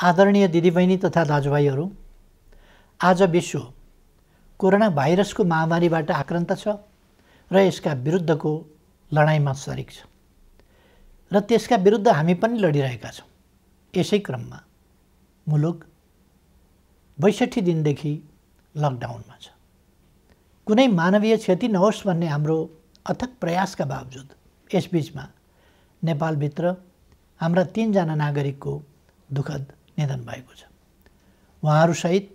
आदरणीय दिदीबहिनी तथा दाजुभाइहरू, आज विश्व कोरोना भाइरसको महामारीबाट आक्रान्त छ र यसका विरुद्धको लडाईँमा सरिक छ र त्यसका विरुद्ध हामी पनि लडिरहेका छौँ। यसै क्रममा मुलुक 62 दिनदेखि लकडाउनमा छ। कुनै मानवीय क्षति नहोस् भन्ने हाम्रो अथक प्रयासका बावजुद यसबीचमा नेपालभित्र हाम्रा 3 जना नागरिकको दुःखद निधन भएको छ। उहाँहरूसहित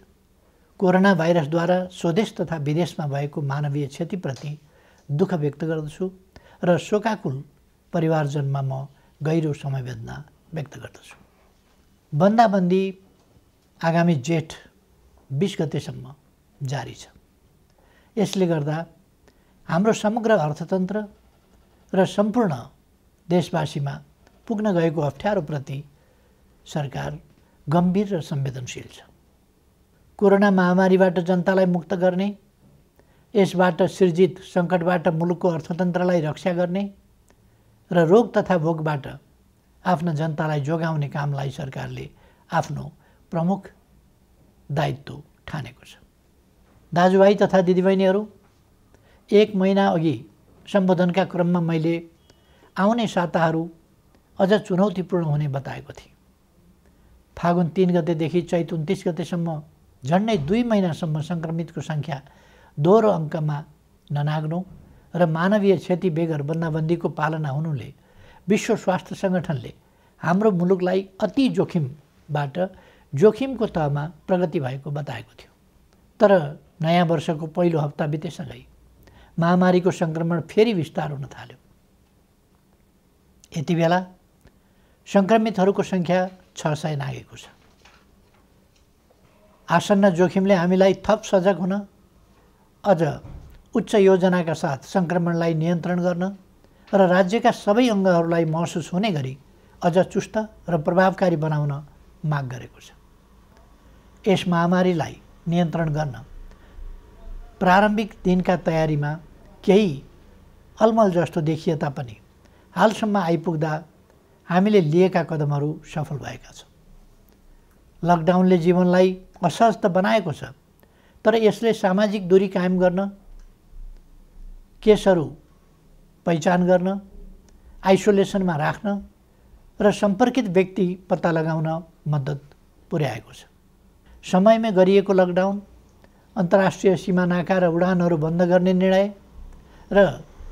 कोरोना भाइरसद्वारा स्वदेश तथा विदेशमा भएको मानवीय क्षतिप्रति दुःख व्यक्त गर्दछु र शोकाकुल परिवारजनमा म गहिरो समवेदना व्यक्त गर्दछु। बन्दाबन्दी आगामी जेठ 20 गतेसम्म जारी छ। यसले गर्दा हाम्रो समग्र अर्थतन्त्र र सम्पूर्ण देशवासीमा पुग्न गएको अप्ठ्यारोप्रति सरकार गम्भीर र संवेदनशील छ। कोरोना महामारीबाट जनतालाई मुक्त गर्ने, यसबाट सृजित सङ्कटबाट मुलुकको अर्थतन्त्रलाई रक्षा गर्ने र रोग तथा भोगबाट आफ्ना जनतालाई जोगाउने कामलाई सरकारले आफ्नो प्रमुख दायित्व ठानेको छ। दाजुभाइ तथा दिदीबहिनीहरू, 1 महिना अघि सम्बोधनका क्रममा मैले आउने साताहरू अझ चुनौतीपूर्ण हुने बताएको थिएँ। फागुन 3 गतेदेखि चैत 29 गतेसम्म झन्डै 2 महिनासम्म सङ्क्रमितको सङ्ख्या दोहोरो अङ्कमा ननाग्नु र मानवीय क्षति बेगर बन्दाबन्दीको पालना हुनुले विश्व स्वास्थ्य सङ्गठनले हाम्रो मुलुकलाई अति जोखिमबाट जोखिमको तहमा प्रगति भएको बताएको थियो। तर नयाँ वर्षको पहिलो हप्ता बितेसँगै महामारीको सङ्क्रमण फेरि विस्तार हुन थाल्यो। यति बेला सङ्क्रमितहरूको सङ्ख्या 600 नागेको छ। आसन्न जोखिमले हामीलाई थप सजग हुन, अझ उच्च योजनाका साथ सङ्क्रमणलाई नियन्त्रण गर्न र राज्यका सबै अङ्गहरूलाई महसुस हुने गरी अझ चुस्त र प्रभावकारी बनाउन माग गरेको छ। यस महामारीलाई नियन्त्रण गर्न प्रारम्भिक दिनका तयारीमा केही अलमल जस्तो देखिए तापनि हालसम्म आइपुग्दा हामीले लिएका कदमहरू सफल भएका छन्। लकडाउनले जीवनलाई असहज त बनाएको छ, तर यसले सामाजिक दूरी कायम गर्न, केसहरू पहिचान गर्न, आइसोलेसनमा राख्न र सम्पर्कित व्यक्ति पत्ता लगाउन मद्दत पुर्याएको छ। समयमै गरिएको लकडाउन, अन्तर्राष्ट्रिय सीमा नाका र उडानहरू बन्द गर्ने निर्णय र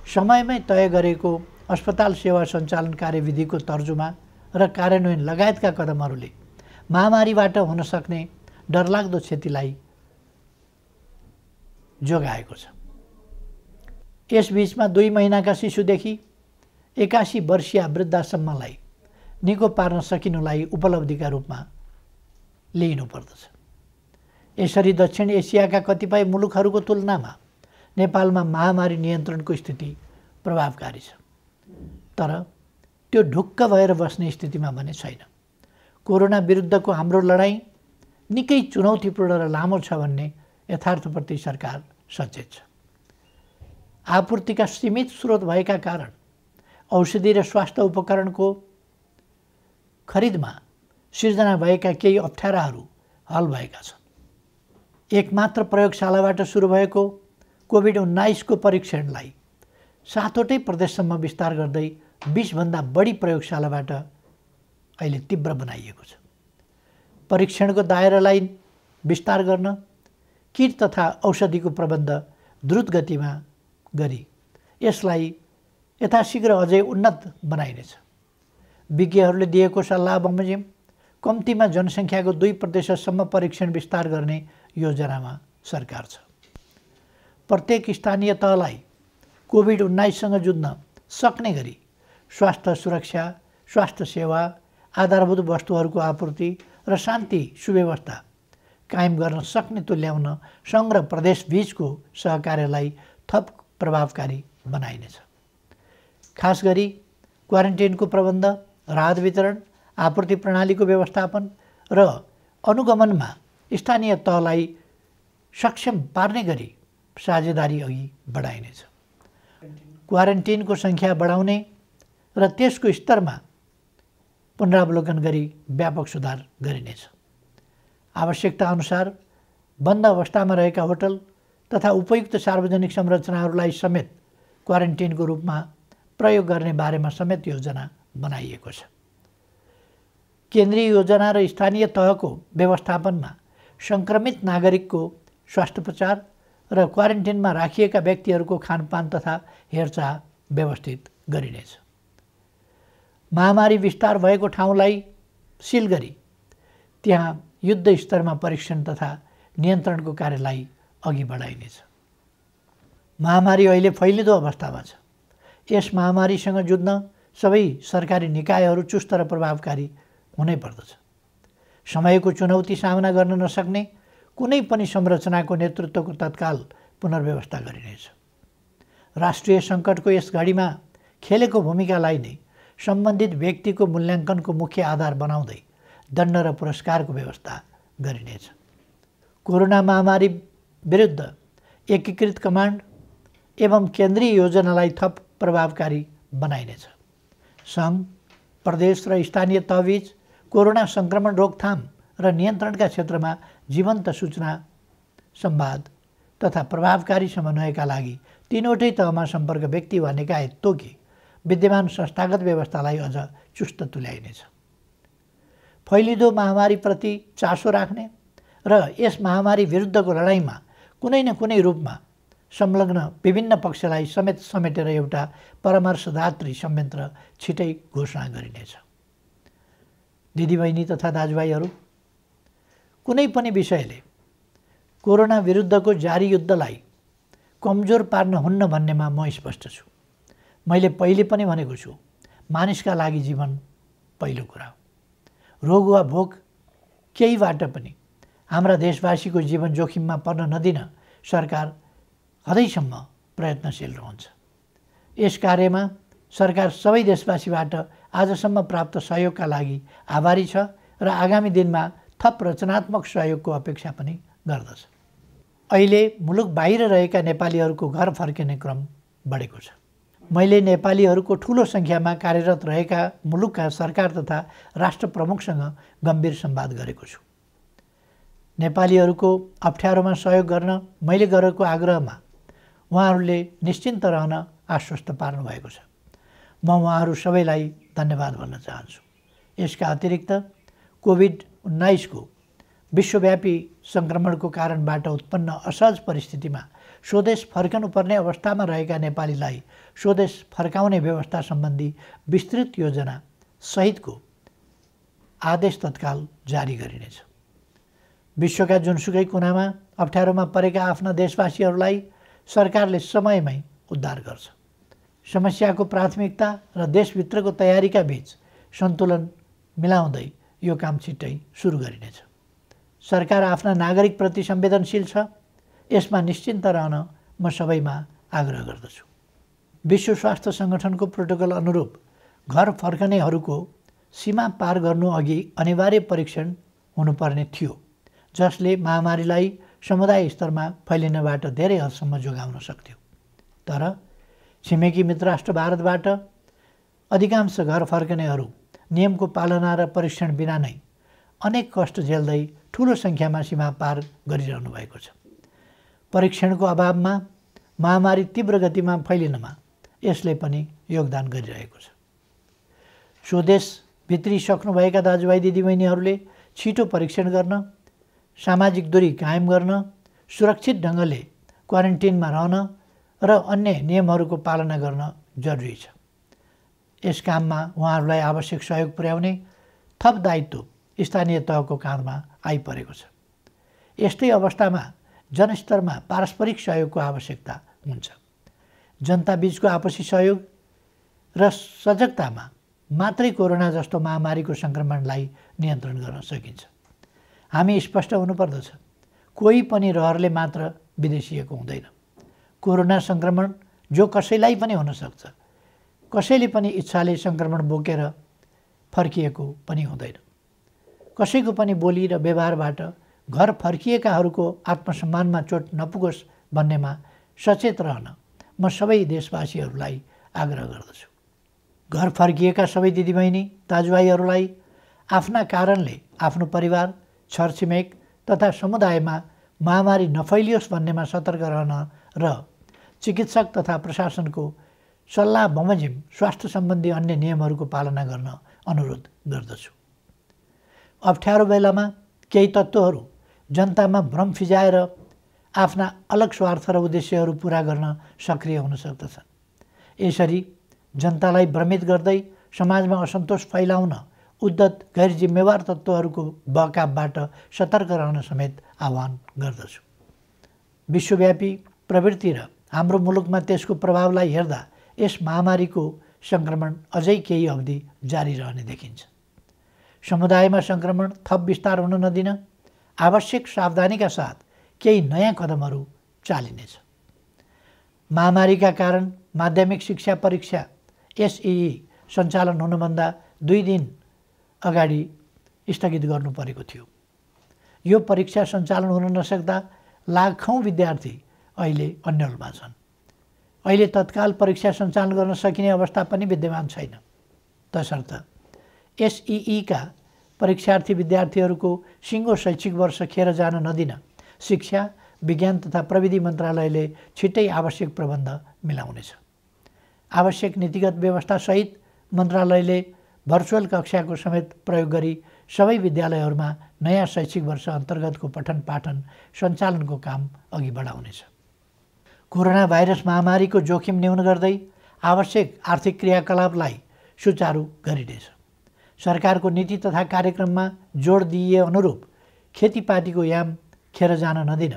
समयमै तय गरेको अस्पताल सेवा सञ्चालन कार्यविधिको तर्जुमा र कार्यान्वयन लगायतका कदमहरूले महामारीबाट हुन सक्ने डरलाग्दो क्षतिलाई जोगाएको छ। यसबीचमा 2 महिनाका शिशुदेखि 81 वर्षीय वृद्धासम्मलाई निको पार्न सकिनुलाई उपलब्धिका रूपमा लिइनुपर्दछ। यसरी दक्षिण एसियाका कतिपय मुलुकहरूको तुलनामा नेपालमा महामारी नियन्त्रणको स्थिति प्रभावकारी छ, तर त्यो ढुक्क भएर बस्ने स्थितिमा भने छैन। कोरोना विरुद्धको हाम्रो लडाईँ निकै चुनौतीपूर्ण र लामो छ भन्ने यथार्थप्रति सरकार सचेत छ। आपूर्तिका सीमित स्रोत भएका कारण औषधि र स्वास्थ्य उपकरणको खरिदमा सिर्जना भएका केही अप्ठ्याराहरू हल भएका छन्। एकमात्र प्रयोगशालाबाट सुरु भएको कोभिड-19 को परीक्षणलाई 7वटै प्रदेशसम्म विस्तार गर्दै 20 भन्दा बढी प्रयोगशालाबाट अहिले तीव्र बनाइएको छ। परीक्षणको दायरालाई विस्तार गर्न किट तथा औषधिको प्रबन्ध द्रुत गतिमा गरी यसलाई यथाशीघ्र अझै उन्नत बनाइनेछ। विज्ञहरूले दिएको सल्लाह बमोजिम कम्तीमा जनसङ्ख्याको 2% परीक्षण विस्तार गर्ने योजनामा सरकार छ। प्रत्येक स्थानीय तहलाई कोभिड-19सँग जुझ्न सक्ने गरी स्वास्थ्य सुरक्षा, स्वास्थ्य सेवा, आधारभूत वस्तुहरूको आपूर्ति र शान्ति सुव्यवस्था कायम गर्न सक्ने तुल्याउन सङ्घ र प्रदेशबीचको सहकार्यलाई थप प्रभावकारी बनाइनेछ। खास गरी क्वारेन्टाइनको प्रबन्ध, राहत वितरण, आपूर्ति प्रणालीको व्यवस्थापन र अनुगमनमा स्थानीय तहलाई सक्षम पार्ने गरी साझेदारी अघि बढाइनेछ। क्वारेन्टाइनको सङ्ख्या बढाउने र त्यसको स्तरमा पुनरावलोकन गरी व्यापक सुधार गरिनेछ। आवश्यकता अनुसार बन्द अवस्थामा रहेका होटल तथा उपयुक्त सार्वजनिक संरचनाहरूलाई समेत क्वारेन्टिनको रूपमा प्रयोग गर्ने बारेमा समेत योजना बनाइएको छ। केन्द्रीय योजना र स्थानीय तहको व्यवस्थापनमा सङ्क्रमित नागरिकको स्वास्थ्योपचार र क्वारेन्टिनमा राखिएका व्यक्तिहरूको खानपान तथा हेरचाह व्यवस्थित गरिनेछ। महामारी विस्तार भएको ठाउँलाई सिल गरी त्यहाँ युद्ध स्तरमा परीक्षण तथा नियन्त्रणको कार्यलाई अघि बढाइनेछ। महामारी अहिले फैलिँदो अवस्थामा छ। यस महामारीसँग जुझ्न सबै सरकारी निकायहरू चुस्त र प्रभावकारी हुनै पर्दछ। समयको चुनौती सामना गर्न नसक्ने कुनै पनि संरचनाको नेतृत्वको तत्काल पुनर्व्यवस्था गरिनेछ। राष्ट्रिय सङ्कटको यस घडीमा खेलेको भूमिकालाई नै सम्बन्धित व्यक्तिको मूल्याङ्कनको मुख्य आधार बनाउँदै दण्ड र पुरस्कारको व्यवस्था गरिनेछ। कोरोना महामारी विरुद्ध एकीकृत कमान्ड एवं केन्द्रीय योजनालाई थप प्रभावकारी बनाइनेछ। सङ्घ, प्रदेश र स्थानीय तहबीच कोरोना सङ्क्रमण रोकथाम र नियन्त्रणका क्षेत्रमा जीवन्त सूचना संवाद तथा प्रभावकारी समन्वयका लागि तीनवटै तहमा सम्पर्क व्यक्ति वा निकाय तोकी विद्यमान संस्थागत व्यवस्थालाई अझ चुस्त तुल्याइनेछ। फैलिँदो महामारीप्रति चासो राख्ने र यस महामारी विरुद्धको लडाइँमा कुनै न कुनै रूपमा संलग्न विभिन्न पक्षलाई समेटेर एउटा परामर्शदात्री संयन्त्र छिटै घोषणा गरिनेछ। दिदीबहिनी तथा दाजुभाइहरू, कुनै पनि विषयले कोरोना विरुद्धको जारी युद्धलाई कमजोर पार्न हुन्न भन्नेमा म स्पष्ट छु। मैले पहिले पनि भनेको छु, मानिसका लागि जीवन पहिलो कुरा हो। रोग वा भोग केहीबाट पनि हाम्रा देशवासीको जीवन जोखिममा पर्न नदिन सरकार हदैसम्म प्रयत्नशील रहन्छ। यस कार्यमा सरकार सबै देशवासीबाट आजसम्म प्राप्त सहयोगका लागि आभारी छ र आगामी दिनमा थप रचनात्मक सहयोगको अपेक्षा पनि गर्दछ। अहिले मुलुक बाहिर रहेका नेपालीहरूको घर फर्किने क्रम बढेको छ। मैले नेपालीहरूको ठुलो सङ्ख्यामा कार्यरत रहेका मुलुकका सरकार तथा राष्ट्र प्रमुखसँग गम्भीर संवाद गरेको छु। नेपालीहरूको अप्ठ्यारोमा सहयोग गर्न मैले गरेको आग्रहमा उहाँहरूले निश्चिन्त रहन आश्वस्त पार्नु भएको छ। म उहाँहरू सबैलाई धन्यवाद भन्न चाहन्छु। यसका अतिरिक्त कोभिड-19 को विश्वव्यापी सङ्क्रमणको कारणबाट उत्पन्न असहज परिस्थितिमा स्वदेश फर्कनुपर्ने अवस्थामा रहेका नेपालीलाई स्वदेश फर्काउने व्यवस्था सम्बन्धी विस्तृत योजना सहितको आदेश तत्काल जारी गरिनेछ। विश्वका जुनसुकै कुनामा अप्ठ्यारोमा परेका आफ्ना देशवासीहरूलाई सरकारले समयमै उद्धार गर्छ। समस्याको प्राथमिकता र देशभित्रको तयारीका बीच सन्तुलन मिलाउँदै यो काम छिट्टै सुरु गरिनेछ। सरकार आफ्ना नागरिकप्रति संवेदनशील छ। यसमा निश्चिन्त रहन म सबैमा आग्रह गर्दछु। विश्व स्वास्थ्य सङ्गठनको प्रोटोकल अनुरूप घर फर्कनेहरूको सीमा पार गर्नु अघि अनिवार्य परीक्षण हुनुपर्ने थियो, जसले महामारीलाई समुदाय स्तरमा फैलिनबाट धेरै हदसम्म जोगाउन सक्थ्यो। तर छिमेकी मित्र राष्ट्र भारतबाट अधिकांश घर फर्कनेहरू नियमको पालना र परीक्षण बिना नै अनेक कष्ट झेल्दै ठुलो सङ्ख्यामा सीमा पार गरिरहनु भएको छ। परीक्षणको अभावमा महामारी तीव्र गतिमा फैलिनमा यसले पनि योगदान गरिरहेको छ। स्वदेश भित्रिसक्नुभएका दाजुभाइ दिदीबहिनीहरूले छिटो परीक्षण गर्न, सामाजिक दूरी कायम गर्न, सुरक्षित ढङ्गले क्वारेन्टिनमा रहन र अन्य नियमहरूको पालना गर्न जरुरी छ। यस काममा उहाँहरूलाई आवश्यक सहयोग पुर्याउने थप दायित्व स्थानीय तहको काँधमा आइपरेको छ। यस्तै अवस्थामा जनस्तरमा पारस्परिक सहयोगको आवश्यकता हुन्छ। जनताबीचको आपसी सहयोग र सजगतामा मात्रै कोरोना जस्तो महामारीको सङ्क्रमणलाई नियन्त्रण गर्न सकिन्छ। हामी स्पष्ट हुनुपर्दछ, कोही पनि रहरले मात्र विदेशिएको हुँदैन। कोरोना सङ्क्रमण जो कसैलाई पनि हुनसक्छ, कसैले पनि इच्छाले सङ्क्रमण बोकेर फर्किएको पनि हुँदैन। कसैको पनि बोली र व्यवहारबाट घर फर्किएकाहरूको आत्मसम्मानमा चोट नपुगोस् भन्नेमा सचेत रहन म सबै देशवासीहरूलाई आग्रह गर्दछु। घर फर्किएका सबै दिदीबहिनी दाजुभाइहरूलाई आफ्ना कारणले आफ्नो परिवार, छरछिमेक तथा समुदायमा महामारी नफैलियोस् भन्नेमा सतर्क रहन र चिकित्सक तथा प्रशासनको सल्लाह बमोजिम स्वास्थ्य सम्बन्धी अन्य नियमहरूको पालना गर्न अनुरोध गर्दछु। अप्ठ्यारो बेलामा केही तत्त्वहरू जनतामा भ्रम फिजाएर आफ्ना अलग स्वार्थ र उद्देश्यहरू पुरा गर्न सक्रिय हुन सक्दछन्। यसरी जनतालाई भ्रमित गर्दै समाजमा असन्तोष फैलाउन उद्धत गैर जिम्मेवार तत्त्वहरूको बहकावबाट सतर्क रहन समेत आह्वान गर्दछु। विश्वव्यापी प्रवृत्ति र हाम्रो मुलुकमा त्यसको प्रभावलाई हेर्दा यस महामारीको सङ्क्रमण अझै केही अवधि जारी रहने देखिन्छ। समुदायमा सङ्क्रमण थप विस्तार हुन नदिन आवश्यक सावधानीका साथ केही नयाँ कदमहरू चालिनेछ। महामारीका कारण माध्यमिक शिक्षा परीक्षा एसईई सञ्चालन हुनुभन्दा 2 दिन अगाडि स्थगित गर्नु परेको थियो। यो परीक्षा सञ्चालन हुन नसक्दा लाखौँ विद्यार्थी अहिले अन्यलमा छन्। अहिले तत्काल परीक्षा सञ्चालन गर्न सकिने अवस्था पनि विद्यमान छैन। तसर्थ एसईईका परीक्षार्थी विद्यार्थीहरूको सिङ्गो शैक्षिक वर्ष खेर जान नदिन शिक्षा, विज्ञान तथा प्रविधि मन्त्रालयले छिट्टै आवश्यक प्रबन्ध मिलाउनेछ। आवश्यक नीतिगत व्यवस्थासहित मन्त्रालयले भर्चुअल कक्षाको समेत प्रयोग गरी सबै विद्यालयहरूमा नयाँ शैक्षिक वर्ष अन्तर्गतको पठन पाठन सञ्चालनको काम अघि बढाउनेछ। कोरोना भाइरस महामारीको जोखिम न्यून गर्दै आवश्यक आर्थिक क्रियाकलापलाई सुचारू गरिनेछ। सरकारको नीति तथा कार्यक्रममा जोड दिइए अनुरूप खेतीपातीको याम खेर जान नदिन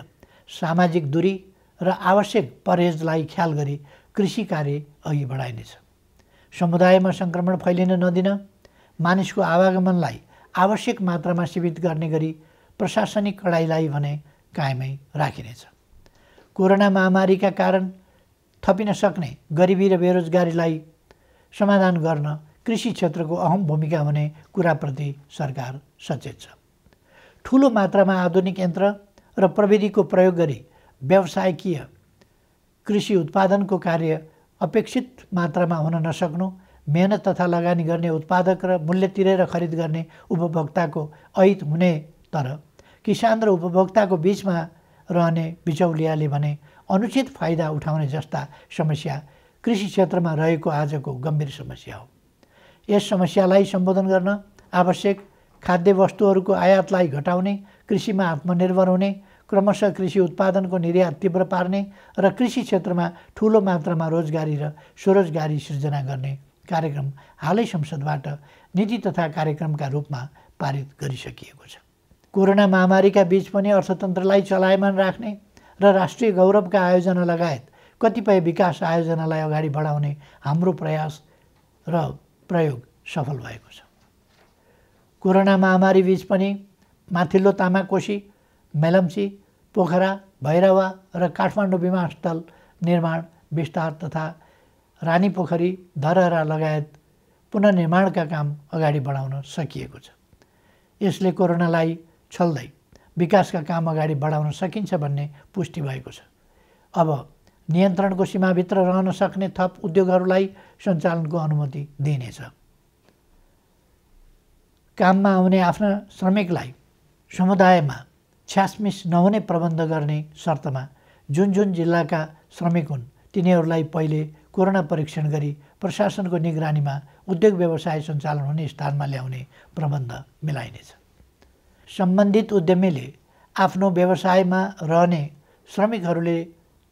सामाजिक दूरी र आवश्यक परहेजलाई ख्याल गरी कृषि कार्य अघि बढाइनेछ। समुदायमा सङ्क्रमण फैलिन नदिन मानिसको आवागमनलाई आवश्यक मात्रामा सीमित गर्ने गरी प्रशासनिक कडाइलाई भने कायमै राखिनेछ। कोरोना महामारीका कारण थपिन सक्ने गरिबी र बेरोजगारीलाई समाधान गर्न कृषि क्षेत्रको अहम भूमिका हुने कुराप्रति सरकार सचेत छ। ठुलो मात्रामा आधुनिक यन्त्र र प्रविधिको प्रयोग गरी व्यावसायिकीय कृषि उत्पादनको कार्य अपेक्षित मात्रामा हुन नसक्नु, मेहनत तथा लगानी गर्ने उत्पादक र मूल्य तिरेर खरिद गर्ने उपभोक्ताको अहित हुने, तर किसान र उपभोक्ताको बीचमा रहने बिचौलियाले भने अनुचित फाइदा उठाउने जस्ता समस्या कृषि क्षेत्रमा रहेको आजको गम्भीर समस्या हो। यस समस्यालाई सम्बोधन गर्न आवश्यक खाद्य वस्तुहरूको आयातलाई घटाउने, कृषिमा आत्मनिर्भर हुने, क्रमशः कृषि उत्पादनको निर्यात तीव्र पार्ने र कृषि क्षेत्रमा ठुलो मात्रामा रोजगारी र स्वरोजगारी सृजना गर्ने कार्यक्रम हालै संसदबाट नीति तथा कार्यक्रमका रूपमा पारित गरिसकिएको छ। कोरोना महामारीका बीच पनि अर्थतन्त्रलाई चलायमान राख्ने र राष्ट्रिय गौरवका आयोजना लगायत कतिपय विकास आयोजनालाई अगाडि बढाउने हाम्रो प्रयास र प्रयोग सफल भएको छ। कोरोना महामारी बीच पनि माथिल्लो तामाकोशी, मेलम्ची, पोखरा, भैरवा र काठमाडौँ विमानस्थल निर्माण विस्तार तथा रानीपोखरी, धरहरा लगायत पुनर्निर्माणका काम अगाडि बढाउन सकिएको छ। यसले कोरोनालाई छल्दै विकासका काम अगाडि बढाउन सकिन्छ भन्ने पुष्टि भएको छ। अब नियन्त्रणको सीमाभित्र रहन सक्ने थप उद्योगहरूलाई सञ्चालनको अनुमति दिइनेछ। काममा आउने आफ्ना श्रमिकलाई समुदायमा छ्यासमिस नहुने प्रबन्ध गर्ने शर्तमा जुन जुन जिल्लाका श्रमिक हुन् तिनीहरूलाई पहिले कोरोना परीक्षण गरी प्रशासनको निगरानीमा उद्योग व्यवसाय सञ्चालन हुने स्थानमा ल्याउने प्रबन्ध मिलाइनेछ। सम्बन्धित उद्यमीले आफ्नो व्यवसायमा रहने श्रमिकहरूले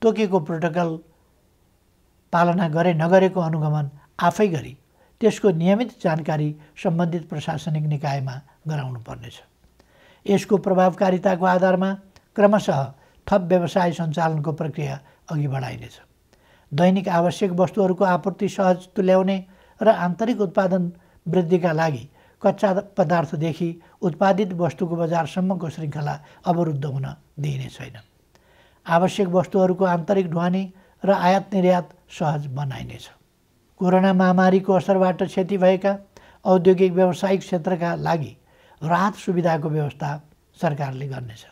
तोकेको प्रोटोकल पालना गरे नगरेको अनुगमन आफै गरी त्यसको नियमित जानकारी सम्बन्धित प्रशासनिक निकायमा गराउनु पर्नेछ। यसको प्रभावकारिताको आधारमा क्रमशः थप व्यवसाय सञ्चालनको प्रक्रिया अघि बढाइनेछ। दैनिक आवश्यक वस्तुहरूको आपूर्ति सहज तुल्याउने र आन्तरिक उत्पादन वृद्धिका लागि कच्चा पदार्थदेखि उत्पादित वस्तुको बजारसम्मको श्रृङ्खला अवरुद्ध हुन दिइने छैन। आवश्यक वस्तुहरूको आन्तरिक ढुवानी र आयात निर्यात सहज बनाइनेछ। कोरोना महामारीको असरबाट क्षति भएका औद्योगिक व्यावसायिक क्षेत्रका लागि राहत सुविधाको व्यवस्था सरकारले गर्नेछ।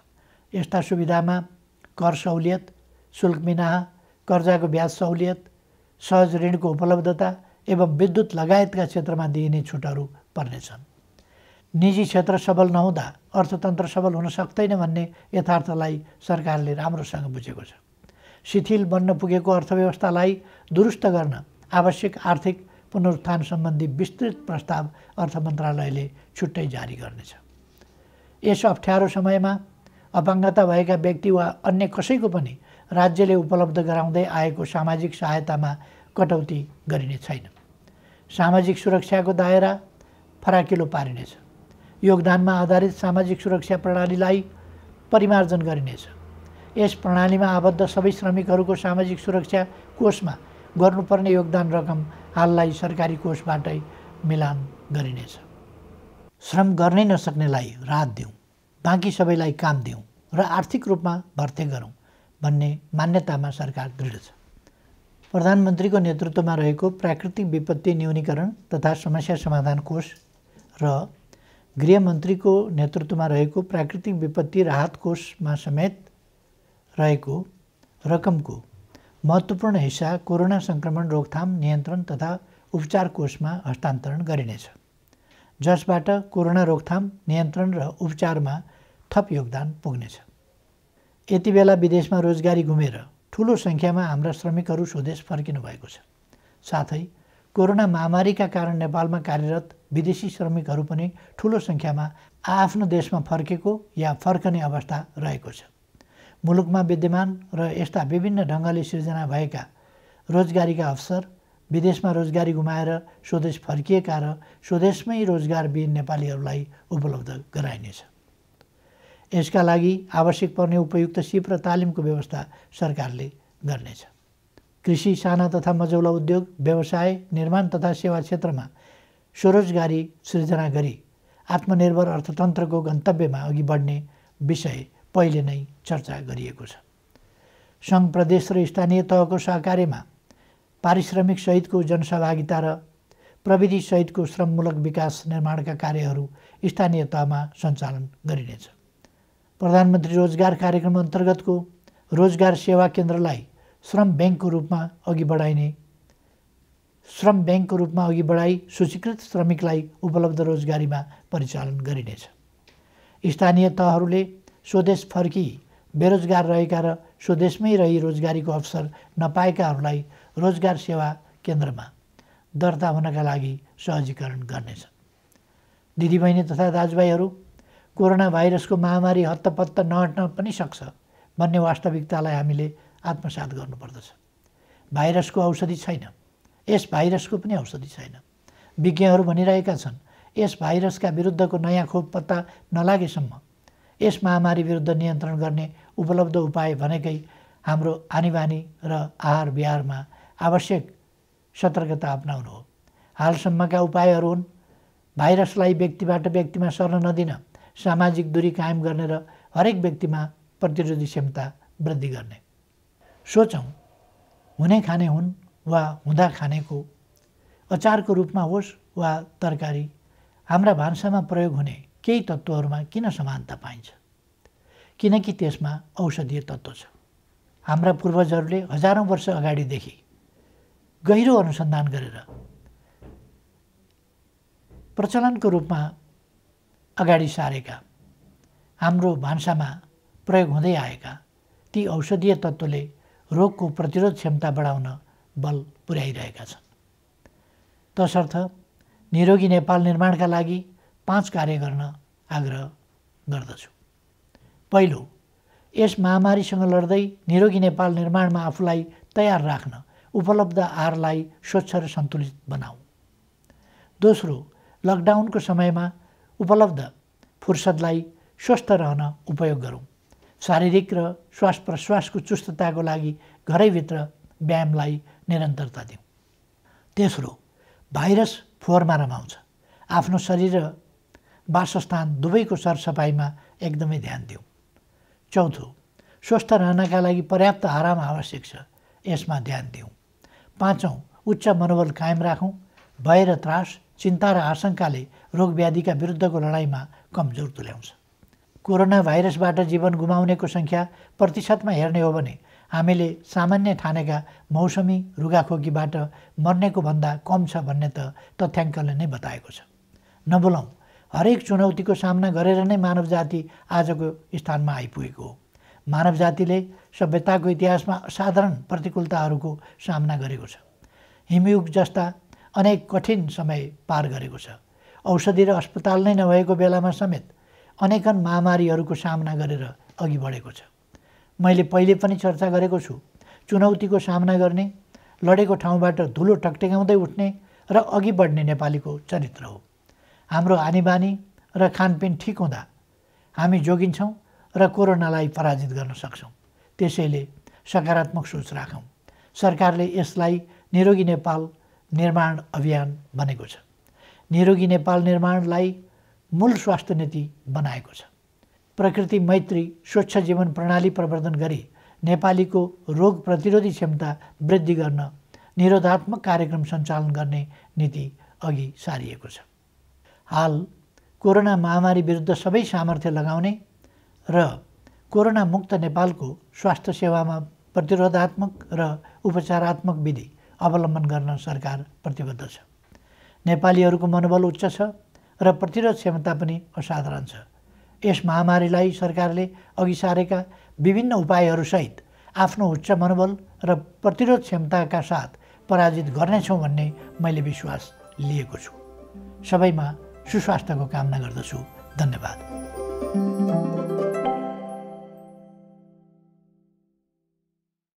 यस्ता सुविधामा कर सहुलियत, शुल्क मिनाहा, कर्जाको ब्याज सहुलियत, सहज ऋणको उपलब्धता, एवं विद्युत लगायतका क्षेत्रमा दिइने छुटहरू पर्नेछन्। निजी क्षेत्र सबल नहुँदा अर्थतन्त्र सबल हुन सक्दैन भन्ने यथार्थलाई सरकारले राम्रोसँग बुझेको छ। शिथिल बन्न पुगेको अर्थव्यवस्थालाई दुरुस्त गर्न आवश्यक आर्थिक पुनरुत्थान सम्बन्धी विस्तृत प्रस्ताव अर्थ मन्त्रालयले छुट्टै जारी गर्नेछ। यस अप्ठ्यारो समयमा अपाङ्गता भएका व्यक्ति वा अन्य कसैको पनि राज्यले उपलब्ध गराउँदै आएको सामाजिक सहायतामा कटौती गरिने छैन। सामाजिक सुरक्षाको दायरा फराकिलो पारिनेछ। योगदानमा आधारित सामाजिक सुरक्षा प्रणालीलाई परिमार्जन गरिनेछ। यस प्रणालीमा आबद्ध सबै श्रमिकहरूको सामाजिक सुरक्षा कोषमा गर्नुपर्ने योगदान रकम हाललाई सरकारी कोषबाटै मिलान गरिनेछ। श्रम गर्नै नसक्नेलाई राहत दिउँ, बाँकी सबैलाई काम दिउँ र आर्थिक रूपमा भर्ते गरौँ भन्ने मान्यतामा सरकार दृढ छ। प्रधानमन्त्रीको नेतृत्वमा रहेको प्राकृतिक विपत्ति न्यूनीकरण तथा समस्या समाधान कोष र गृहमन्त्रीको नेतृत्वमा रहेको प्राकृतिक विपत्ति राहत कोषमा समेत रहेको रकमको महत्त्वपूर्ण हिस्सा कोरोना सङ्क्रमण रोकथाम नियन्त्रण तथा उपचार कोषमा हस्तान्तरण गरिनेछ, जसबाट कोरोना रोकथाम नियन्त्रण र उपचारमा थप योगदान पुग्नेछ। यति बेला विदेशमा रोजगारी गुमेर ठुलो सङ्ख्यामा हाम्रा श्रमिकहरू स्वदेश फर्किनु भएको छ। साथै कोरोना महामारीका कारण नेपालमा कार्यरत विदेशी श्रमिकहरू पनि ठुलो सङ्ख्यामा आआफ्नो देशमा फर्केको या फर्कने अवस्था रहेको छ। मुलुकमा विद्यमान र यस्ता विभिन्न ढङ्गले सिर्जना भएका रोजगारीका अवसर, विदेशमा रोजगारी गुमाएर स्वदेश फर्किएका र स्वदेशमै रोजगारविहीन नेपालीहरूलाई उपलब्ध गराइनेछ। यसका लागि आवश्यक पर्ने उपयुक्त सिप र तालिमको व्यवस्था सरकारले गर्नेछ। कृषि, साना तथा मझौला उद्योग, व्यवसाय, निर्माण तथा सेवा क्षेत्रमा स्वरोजगारी सृजना गरी आत्मनिर्भर अर्थतन्त्रको गन्तव्यमा अघि बढ्ने विषय पहिले नै चर्चा गरिएको छ। सङ्घ, प्रदेश र स्थानीय तहको सहकार्यमा पारिश्रमिक सहितको जनसहभागिता र प्रविधि सहितको श्रममूलक विकास निर्माणका कार्यहरू स्थानीय तहमा सञ्चालन गरिनेछ। प्रधानमन्त्री रोजगार कार्यक्रम अन्तर्गतको रोजगार सेवा केन्द्रलाई श्रम ब्याङ्कको रूपमा अघि बढाई सूचीकृत श्रमिकलाई उपलब्ध रोजगारीमा परिचालन गरिनेछ। स्थानीय तहहरूले स्वदेश फर्की बेरोजगार रहेका र स्वदेशमै रही रोजगारीको अवसर नपाएकाहरूलाई रोजगार सेवा केन्द्रमा दर्ता हुनका लागि सहजीकरण गर्नेछ। दिदीबहिनी तथा दाजुभाइहरू, कोरोना भाइरसको महामारी हत्तपत्त नहट्न पनि सक्छ भन्ने वास्तविकतालाई हामीले आत्मसात गर्नुपर्दछ। भाइरसको औषधि छैन, यस भाइरसको पनि औषधि छैन। विज्ञहरू भनिरहेका छन्, यस भाइरसका विरुद्धको नयाँ खोप पत्ता नलागेसम्म यस महामारी विरुद्ध नियन्त्रण गर्ने उपलब्ध उपाय भनेकै हाम्रो आनीबानी र आहार विहारमा आवश्यक सतर्कता अपनाउनु हो। हालसम्मका उपायहरू हुन् भाइरसलाई व्यक्तिबाट व्यक्तिमा सर्न नदिन, सामाजिक दूरी कायम गर्ने र हरेक व्यक्तिमा प्रतिरोधी क्षमता वृद्धि गर्ने। सोचौँ, हुने खाने हुन् वा हुँदा खानेको अचारको रूपमा होस् वा तरकारी, हाम्रा भान्सामा प्रयोग हुने केही तत्त्वहरूमा किन समानता पाइन्छ? किनकि त्यसमा औषधीय तत्त्व छ। हाम्रा पूर्वजहरूले हजारौँ वर्ष अगाडिदेखि गहिरो अनुसन्धान गरेर प्रचलनको रूपमा अगाडि सारेका, हाम्रो भान्सामा प्रयोग हुँदै आएका ती औषधीय तत्त्वले रोगको प्रतिरोध क्षमता बढाउन बल पुर्याइरहेका छन्। तसर्थ निरोगी नेपाल निर्माणका लागि 5 कार्य गर्न आग्रह गर्दछु। पहिलो, यस महामारीसँग लड्दै निरोगी नेपाल निर्माणमा आफूलाई तयार राख्न उपलब्ध आहारलाई स्वच्छ र सन्तुलित बनाऊ। दोस्रो, लकडाउनको समयमा उपलब्ध फुर्सदलाई स्वस्थ रहन उपयोग गरौँ। शारीरिक र श्वास प्रश्वासको चुस्तताको लागि घरैभित्र व्यायामलाई निरन्तरता दिउँ। तेस्रो, भाइरस फोहोरमा रमाउँछ। आफ्नो शरीर र वासस्थान दुवैको सरसफाइमा एकदमै ध्यान दिउँ। चौथो, स्वस्थ रहनका लागि पर्याप्त आराम आवश्यक छ, यसमा ध्यान दिउँ। पाँचौँ, उच्च मनोबल कायम राखौँ। भय र त्रास, चिन्ता र आशंकाले रोगव्याधिका विरुद्धको लडाइँमा कमजोर तुल्याउँछ। कोरोना भाइरसबाट जीवन गुमाउनेको सङ्ख्या प्रतिशतमा हेर्ने हो भने हामीले सामान्य ठानेका मौसमी रुगाखोकीबाट मर्नेको भन्दा कम छ भन्ने त तथ्याङ्कले नै बताएको छ। नबोलौँ, हरेक चुनौतीको सामना गरेर नै मानव जाति आजको स्थानमा आइपुगेको हो। मानव जातिले सभ्यताको इतिहासमा असाधारण प्रतिकूलताहरूको सामना गरेको छ। हिमयुग जस्ता अनेक कठिन समय पार गरेको छ। औषधि र अस्पताल नै नभएको बेलामा समेत अनेकन महामारीहरूको सामना गरेर अघि बढेको छ। मैले पहिले पनि चर्चा गरेको छु, चुनौतीको सामना गर्ने, लडेको ठाउँबाट धुलो टकटकाउँदै उठ्ने र अघि बढ्ने नेपालीको चरित्र हो। हाम्रो आनीबानी र खानपिन ठिक हुँदा हामी जोगिन्छौँ र कोरोनालाई पराजित गर्न सक्छौँ। त्यसैले सकारात्मक सोच राखौँ। सरकारले यसलाई निरोगी नेपाल निर्माण अभियान भनेको छ। निरोगी नेपाल निर्माणलाई मूल स्वास्थ्य नीति बनाएको छ। प्रकृति मैत्री स्वच्छ जीवन प्रणाली प्रवर्धन गरी नेपालीको रोग प्रतिरोधी क्षमता वृद्धि गर्न निरोधात्मक कार्यक्रम सञ्चालन गर्ने नीति अघि सारिएको छ। हाल कोरोना महामारी विरुद्ध सबै सामर्थ्य लगाउने र कोरोना मुक्त नेपालको स्वास्थ्य सेवामा प्रतिरोधात्मक र उपचारात्मक विधि अवलम्बन गर्न सरकार प्रतिबद्ध छ। नेपालीहरूको मनोबल उच्च छ र प्रतिरोध क्षमता पनि असाधारण छ। यस महामारीलाई सरकारले अघि सारेका विभिन्न उपायहरूसहित आफ्नो उच्च मनोबल र प्रतिरोध क्षमताका साथ पराजित गर्नेछौँ भन्ने मैले विश्वास लिएको छु। सबैमा सुस्वास्थ्यको कामना गर्दछु। धन्यवाद।